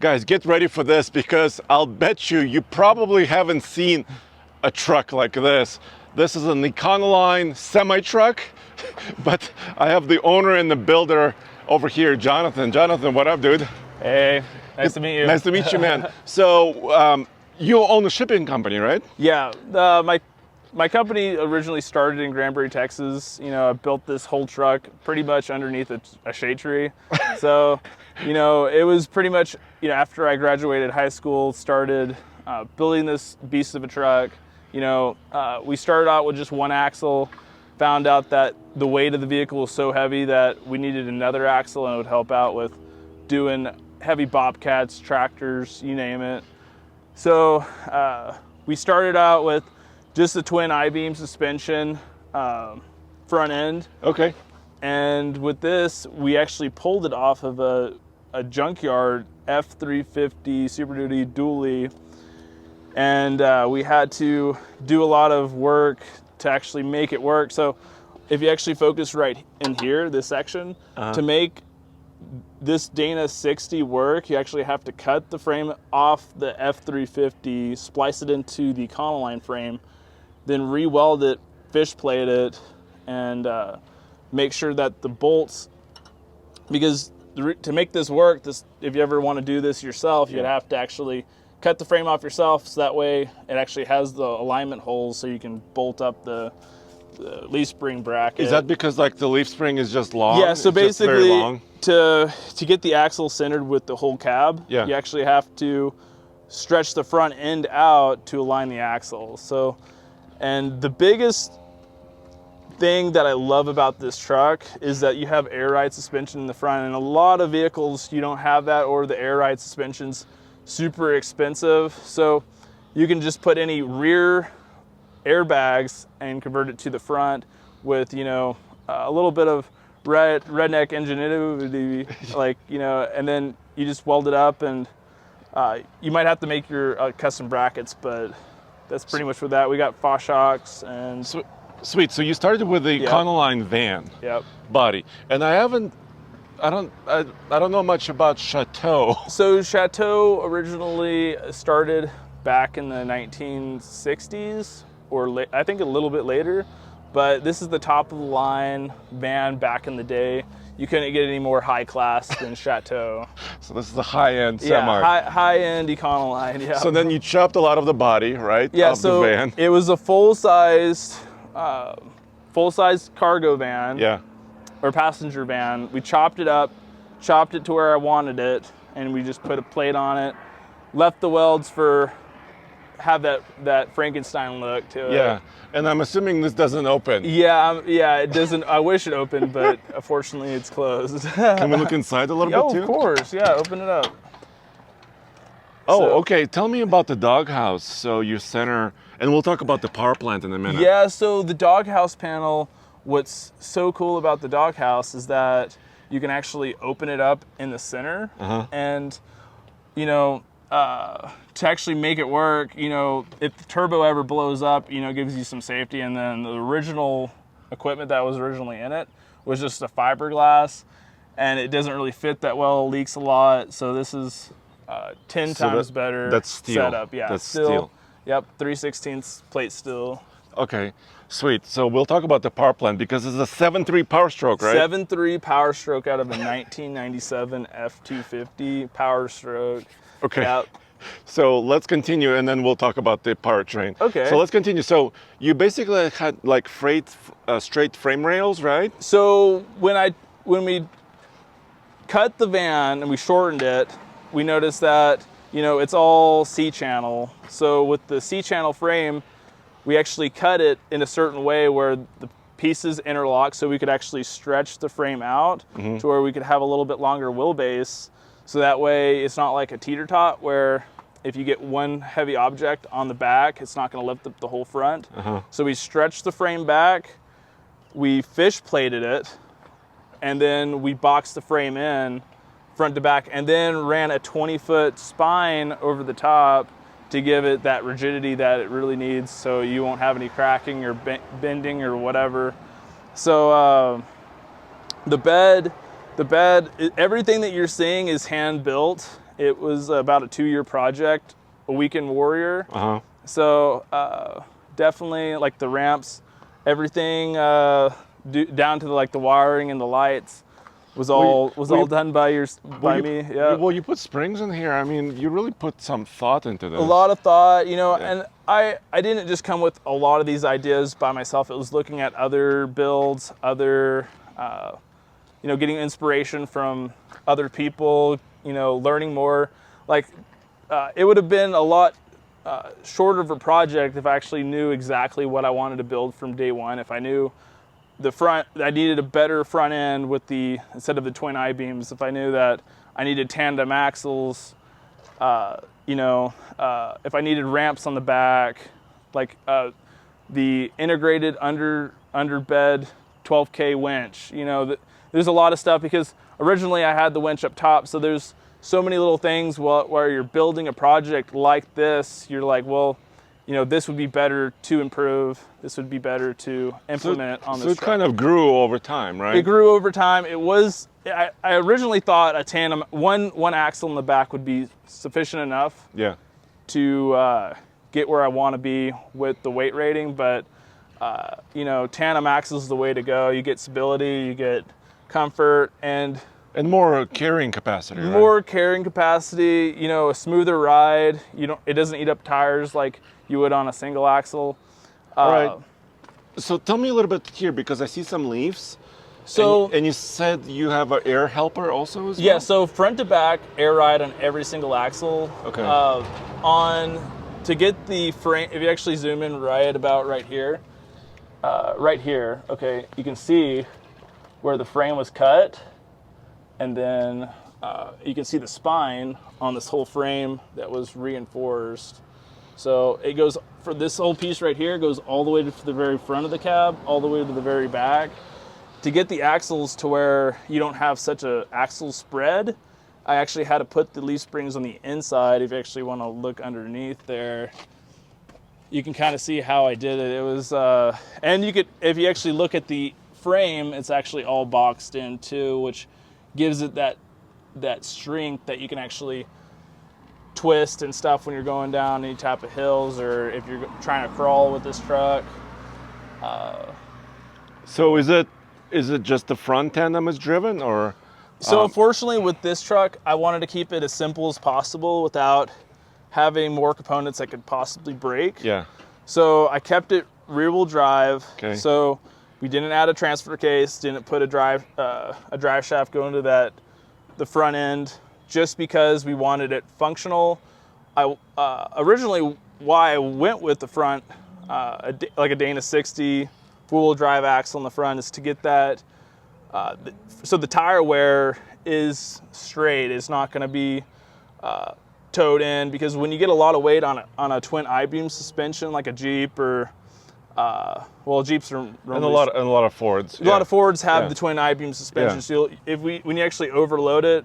Guys, get ready for this because I'll bet you probably haven't seen a truck like this. This is an Econoline semi-truck, but I have the owner and the builder over here, Jonathan. Jonathan, what up, dude? Hey, nice to meet you. Nice to meet you, man. So you own a shipping company, right? Yeah, my company originally started in Granbury, Texas. You know, I built this whole truck pretty much underneath a shade tree. So, you know, it was pretty much, you know, after I graduated high school, started building this beast of a truck. You know, we started out with just one axle, found out that the weight of the vehicle was so heavy that we needed another axle and it would help out with doing heavy bobcats, tractors, you name it. So we started out with just the twin I-beam suspension front end. Okay. And with this, we actually pulled it off of a junkyard F350 Superduty dually. And we had to do a lot of work to actually make it work. So if you actually focus right in here, this section, to make this Dana 60 work, you actually have to cut the frame off the F350, splice it into the Econoline frame, then re-weld it, fish plate it, and make sure that the bolts, because to make this work, if you ever want to do this yourself, you'd have to actually cut the frame off yourself, so that way it actually has the alignment holes so you can bolt up the leaf spring bracket. Is that because like the leaf spring is just long? Yeah, so it's basically basically to get the axle centered with the whole cab, you actually have to stretch the front end out to align the axle. So, and the biggest thing that I love about this truck is that you have air ride suspension in the front, and a lot of vehicles you don't have that, or the air ride suspension's super expensive. So you can just put any rear airbags and convert it to the front with, you know, a little bit of redneck ingenuity, like, you know, and then you just weld it up, and you might have to make your custom brackets, but that's pretty much with that. We got Foss shocks and sweet. So you started with the Econoline van body, and I don't know much about Chateau. So Chateau originally started back in the 1960s, or I think a little bit later, but this is the top of the line van back in the day. You couldn't get any more high class than Chateau. So this is the high-end semi. Yeah, high-end Econoline, yeah. So then you chopped a lot of the body, right? Yeah, of so the van. It was a full-size cargo van. Yeah. Or passenger van. We chopped it up, chopped it to where I wanted it, and we just put a plate on it, left the welds have that Frankenstein look to it. Yeah, and I'm assuming this doesn't open. Yeah, it doesn't. I wish it opened, but unfortunately it's closed. Can we look inside a little bit too? Oh, of course, yeah, open it up. Oh, okay, tell me about the doghouse. So your center, and we'll talk about the power plant in a minute. Yeah, so the doghouse panel, what's so cool about the doghouse is that you can actually open it up in the center, and, you know, to actually make it work, you know, if the turbo ever blows up, you know, it gives you some safety. And then the original equipment that was originally in it was just a fiberglass, and it doesn't really fit that well, leaks a lot. So this is 10 times better. That's steel. Setup. Yeah, that's steel. Yep, 3/16 plate steel. Okay, sweet. So we'll talk about the power plant because it's a 7.3 Power Stroke, right? 7.3 Power Stroke out of a 1997 F250 Power Stroke. Okay. Yep. So let's continue, and then we'll talk about the powertrain. Okay. So let's continue. So you basically had like straight frame rails, right? So when we cut the van and we shortened it, we noticed that, you know, it's all C-channel. So with the C-channel frame, we actually cut it in a certain way where the pieces interlock, so we could actually stretch the frame out to where we could have a little bit longer wheelbase. So that way it's not like a teeter-tot where if you get one heavy object on the back, it's not going to lift up the whole front. So we stretched the frame back, we fish plated it, and then we boxed the frame in front to back, and then ran a 20-foot spine over the top to give it that rigidity that it really needs, so you won't have any cracking or bending or whatever. So the bed, everything that you're seeing is hand built, It was about a 2-year project, a weekend warrior. Uh-huh. So definitely like the ramps, everything down to the wiring and the lights was all done by me. Yeah. Well, you put springs in here. I mean, you really put some thought into this. A lot of thought, Yeah. and I didn't just come with a lot of these ideas by myself. It was looking at other builds, other, getting inspiration from other people, learning more. Like, it would have been a lot shorter of a project if I actually knew exactly what I wanted to build from day one. If I knew I needed a better front end instead of the twin I-beams. If I knew that I needed tandem axles, if I needed ramps on the back, like the integrated underbed 12K winch, there's a lot of stuff because originally I had the winch up top. So there's so many little things where you're building a project like this, you're like, well, this would be better to improve. This would be better to implement on this truck. So it kind of grew over time, right? It grew over time. It was, I originally thought a tandem, one axle in the back would be sufficient enough to get where I want to be with the weight rating. But, tandem axle is the way to go. You get stability, you get comfort, and more carrying capacity, right? More carrying capacity, a smoother ride. It doesn't eat up tires like you would on a single axle. All right. So tell me a little bit here, because I see some leaves. So and you said you have an air helper also as well? Yeah, so front to back air ride on every single axle. Okay. To get the frame, if you actually zoom in right here, okay, you can see where the frame was cut. And then you can see the spine on this whole frame that was reinforced. So it goes, for this whole piece right here, goes all the way to the very front of the cab, all the way to the very back. To get the axles to where you don't have such a axle spread, I actually had to put the leaf springs on the inside. If you actually want to look underneath there, you can kind of see how I did it. It was, and you could, if you actually look at the frame, it's actually all boxed in too, which gives it that strength that you can actually twist and stuff when you're going down any type of hills or if you're trying to crawl with this truck. So is it just the front tandem is driven, or? So unfortunately with this truck, I wanted to keep it as simple as possible without having more components that could possibly break. Yeah. So I kept it rear wheel drive. Okay. So we didn't add a transfer case, didn't put a drive shaft going to the front end, just because we wanted it functional. Originally, why I went with the front, like a Dana 60 four-wheel drive axle in the front, is to get that, so the tire wear is straight. It's not going to be towed in, because when you get a lot of weight on a twin I-beam suspension, like a Jeep or Jeeps are and a lot of Fords. A lot of Fords have the twin I-beam suspension. So when you actually overload it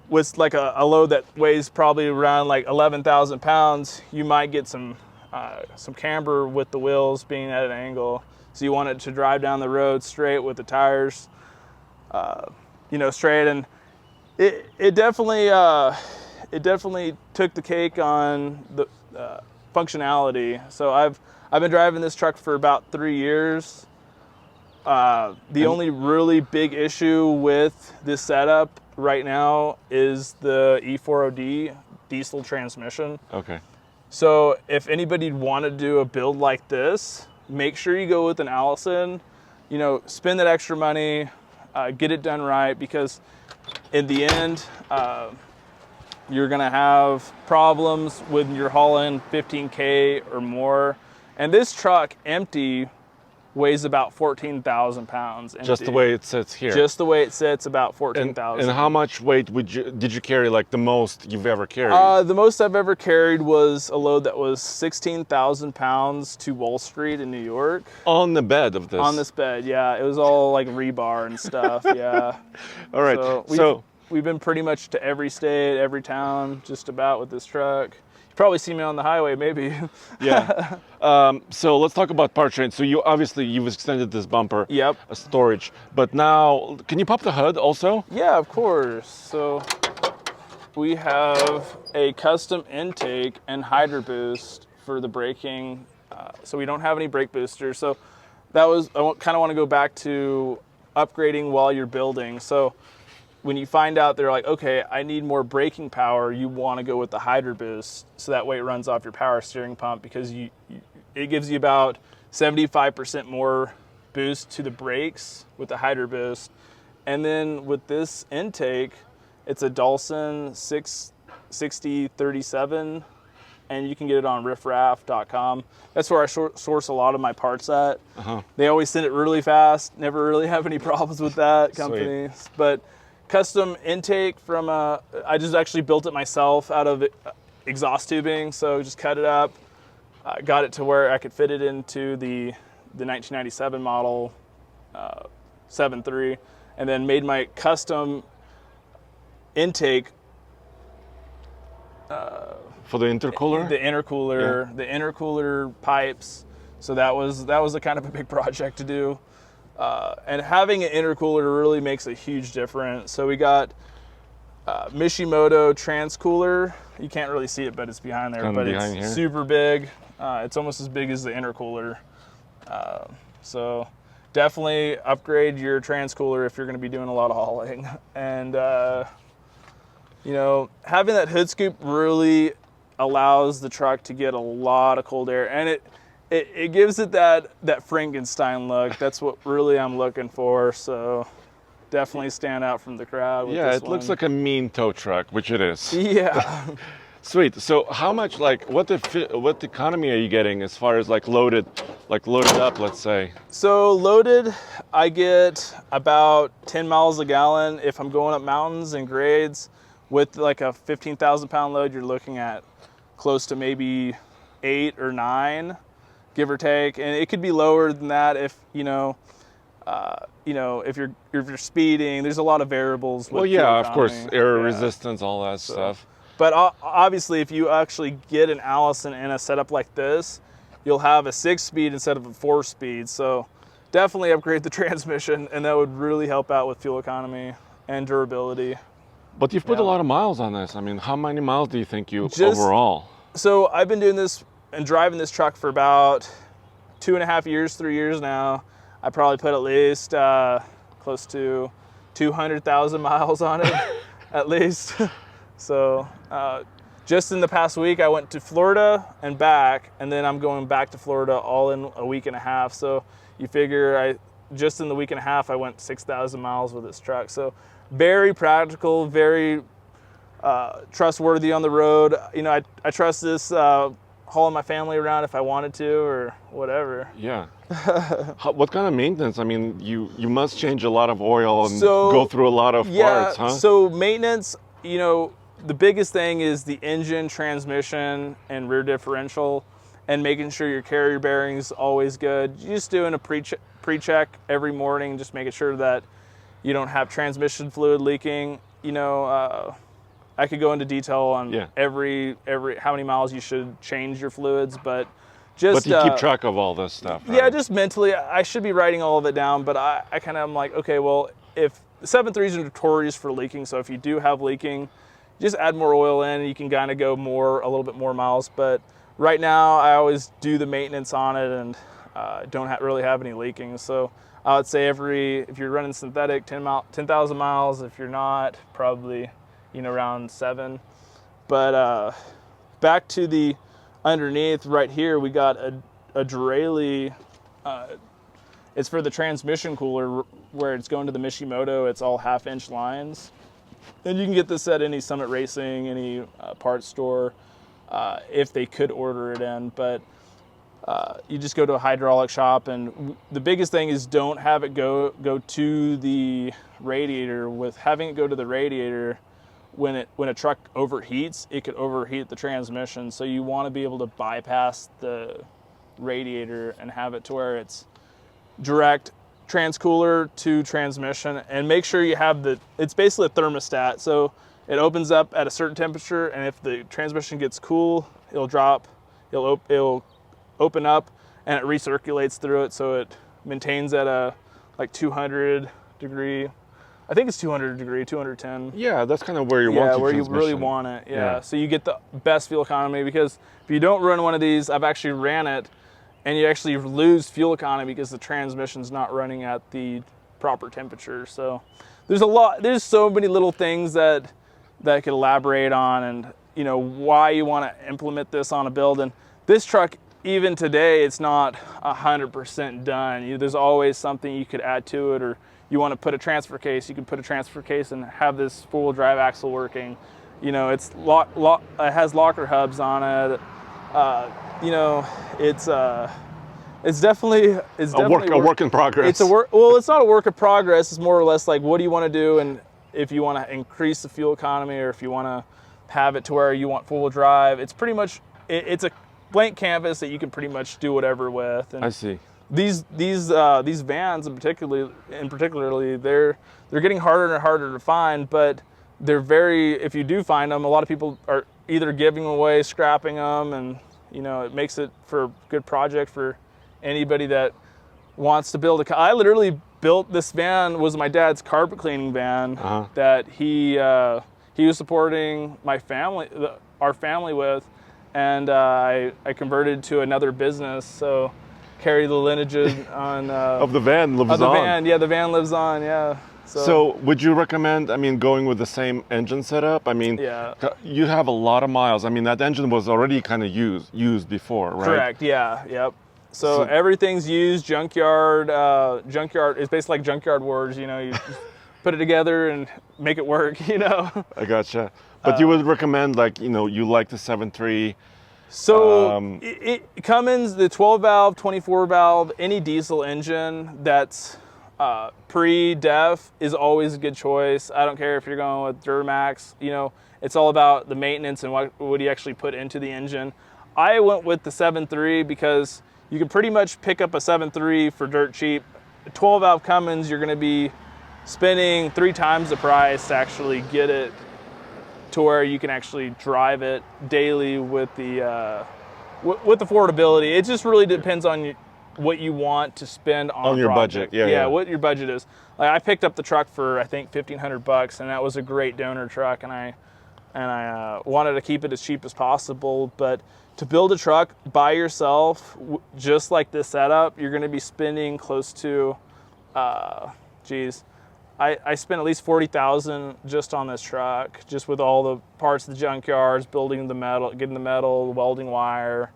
with like a load that weighs probably around like 11,000 pounds, you might get some camber with the wheels being at an angle. So you want it to drive down the road straight with the tires, straight. And it definitely took the cake on the functionality. So I've been driving this truck for about 3 years. The only really big issue with this setup right now is the E4OD diesel transmission. Okay. So if anybody wanted to do a build like this, make sure you go with an Allison. Spend that extra money, get it done right, because in the end, you're gonna have problems when you're hauling 15K or more. And this truck empty weighs about 14,000 pounds. Empty. Just the way it sits here. Just the way it sits, about 14,000. And how much weight did you carry, like the most you've ever carried? The most I've ever carried was a load that was 16,000 pounds to Wall Street in New York. On the bed of this? On this bed, yeah. It was all like rebar and stuff, yeah. All right, so we've been pretty much to every state, every town, just about with this truck. You probably see me on the highway, maybe. Yeah. So let's talk about part train. So you've extended this bumper. Yep. Storage. But now, can you pop the hood also? Yeah, of course. So we have a custom intake and hydro boost for the braking. So we don't have any brake boosters. So that was, I kind of want to go back to upgrading while you're building. So when you find out they're like, okay, I need more braking power, you want to go with the hydro boost. So that way it runs off your power steering pump, because it gives you about 75% more boost to the brakes with the hydro boost. And then with this intake, it's a Dawson 66037, and you can get it on riffraff.com. That's where I source a lot of my parts at. They always send it really fast. Never really have any problems with that company. Sweet. But custom intake from I just actually built it myself out of exhaust tubing. So just cut it up, got it to where I could fit it into the 1997 model 7.3, and then made my custom intake for the intercooler? The intercooler, yeah. The intercooler pipes. So that was a kind of a big project to do. And having an intercooler really makes a huge difference. So we got Mishimoto transcooler. You can't really see it, but it's behind there. But it's here. Super big. It's almost as big as the intercooler. So definitely upgrade your transcooler if you're going to be doing a lot of hauling. And having that hood scoop really allows the truck to get a lot of cold air, and it gives it that Frankenstein look. That's what really I'm looking for. So definitely stand out from the crowd with this one. Looks like a mean tow truck, which it is. Yeah. Sweet. So how much, what economy are you getting as far as loaded up, let's say? So loaded, I get about 10 miles a gallon if I'm going up mountains and grades. With like a 15,000 pound load, you're looking at close to maybe 8 or 9, give or take. And it could be lower than that if if you're speeding. There's a lot of variables. Well, yeah, of course, air resistance, all that stuff. But obviously, if you actually get an Allison in a setup like this, you'll have a 6-speed instead of a 4-speed. So definitely upgrade the transmission, and that would really help out with fuel economy and durability. But you've put a lot of miles on this. I mean, how many miles do you think overall? So I've been doing this and driving this truck for about 2.5 years, 3 years now. I probably put at least close to 200,000 miles on it, at least. So just in the past week, I went to Florida and back, and then I'm going back to Florida all in a week and a half. So you figure just in the week and a half, I went 6,000 miles with this truck. So very practical, very trustworthy on the road. I trust this hauling my family around if I wanted to or whatever. Yeah. What kind of maintenance? I mean, you must change a lot of oil and go through a lot of parts, huh? So maintenance, the biggest thing is the engine, transmission, and rear differential, and making sure your carrier bearing's always good. You're just doing a pre-check every morning, just making sure that you don't have transmission fluid leaking. I could go into detail on every how many miles you should change your fluids, but you keep track of all this stuff, right? Yeah, just mentally, I should be writing all of it down, but I kind of am like, okay, well, if 7.3s are notorious for leaking, so if you do have leaking, just add more oil in, and you can kind of go a little bit more miles. But right now, I always do the maintenance on it, and don't really have any leaking. So I would say if you're running synthetic, 10,000 miles. If you're not, probably around 7. But back to the underneath right here, we got a Duraley. It's for the transmission cooler where it's going to the Mishimoto. It's all 1/2-inch lines. And you can get this at any Summit Racing, any parts store, if they could order it in. But you just go to a hydraulic shop, and the biggest thing is don't have it go to the radiator. With having it go to the radiator, when a truck overheats, it could overheat the transmission. So you want to be able to bypass the radiator and have it to where it's direct transcooler to transmission, and make sure you have it's basically a thermostat. So it opens up at a certain temperature, and if the transmission gets cool, it'll drop, it'll open up, and it recirculates through it, so it maintains at a 200 degree I think it's 200 degree, 210. Yeah, that's kind of where you want Yeah, your where you really transmission. want it. Yeah. Yeah. So you get the best fuel economy, because if you don't run one of these, I've actually ran it, and you actually lose fuel economy because the transmission's not running at the proper temperature. So there's so many little things that I could elaborate on, and why you want to implement this on a build. And this truck, even today, it's not 100% done. There's always something you could add to it, or you want to put a transfer case, you can put a transfer case and have this four-wheel drive axle working. It's it has locker hubs on it. It's definitely A work in progress. It's it's not a work in progress. It's more or less like, what do you want to do, and if you want to increase the fuel economy, or if you want to have it to where you want four-wheel drive. It's pretty much it's a blank canvas that you can pretty much do whatever with. And I see. These vans in particularly they're getting harder and harder to find, but if you do find them, a lot of people are either giving them away, scrapping them, and it makes it for a good project for anybody that wants to build I literally built this van, was my dad's carpet cleaning van that he was supporting our family with, and I converted to another business, so carry the lineage on of the van lives of the on. van. Yeah, the van lives on. Yeah. So would you recommend, going with the same engine setup? Yeah. You have a lot of miles. That engine was already kind of used before, right? Correct. Yeah. Yep. So everything's used, junkyard. It's basically like Junkyard Wars. You put it together and make it work. I gotcha. But you would recommend, you like the 7.3. So Cummins, the 12 valve, 24 valve, any diesel engine that's pre-def is always a good choice. I don't care if you're going with Duramax. It's all about the maintenance and what you actually put into the engine. I went with the 7.3 because you can pretty much pick up a 7.3 for dirt cheap. A 12 valve Cummins, you're going to be spending 3 times the price to actually get it to where you can actually drive it daily with the affordability. It just really depends on what you want to spend on your budget. Yeah, what your budget is. Like, I picked up the truck for I think $1,500, and that was a great donor truck, and I wanted to keep it as cheap as possible. But to build a truck by yourself, just like this setup, you're going to be spending close to, I spent at least $40,000 just on this truck, just with all the parts of the junkyards, building the metal, getting the metal, welding wire,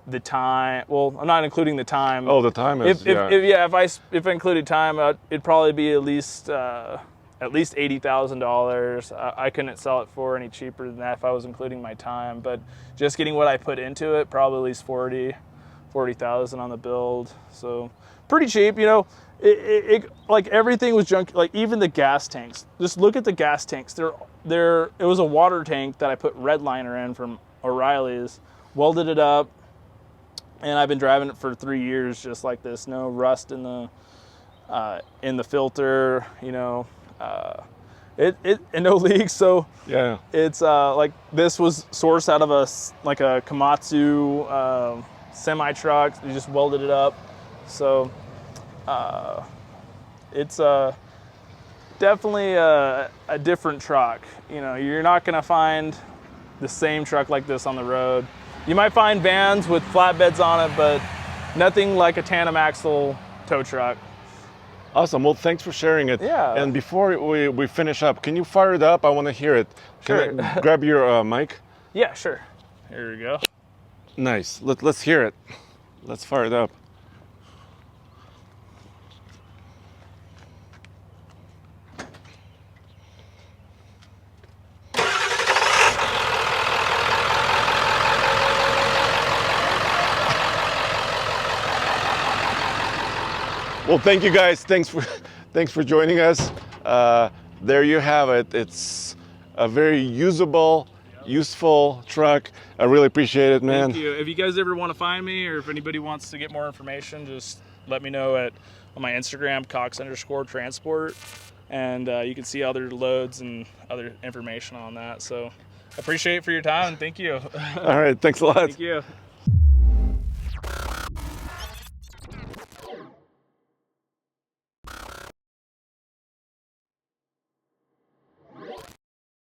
the time. Well, I'm not including the time. Oh, the time is if I included time, it'd probably be at least $80,000. I couldn't sell it for any cheaper than that if I was including my time. But just getting what I put into it, probably at least $40,000 on the build. So pretty cheap, It like everything was junk. Like even the gas tanks. Just look at the gas tanks. It was a water tank that I put Redliner in from O'Reilly's, welded it up, and I've been driving it for 3 years just like this. No rust in the filter. And no leaks. So yeah, it's like this was sourced out of a Komatsu semi truck. You just welded it up. So. It's definitely a different truck. You're not going to find the same truck like this on the road. You might find vans with flatbeds on it, but nothing like a tandem axle tow truck. Awesome. Well, thanks for sharing it. Yeah. And before we finish up, can you fire it up? I want to hear it. Can I grab your mic? Yeah, sure. Here we go. Nice. Let's hear it. Let's fire it up. Well, thank you guys. Thanks for joining us. There you have it. It's a very usable, useful truck. I really appreciate it, man. Thank you. If you guys ever want to find me, or if anybody wants to get more information, just let me know on my Instagram, Cox_transport, and you can see other loads and other information on that. So I appreciate it for your time, and thank you. All right, thanks a lot. Thank you.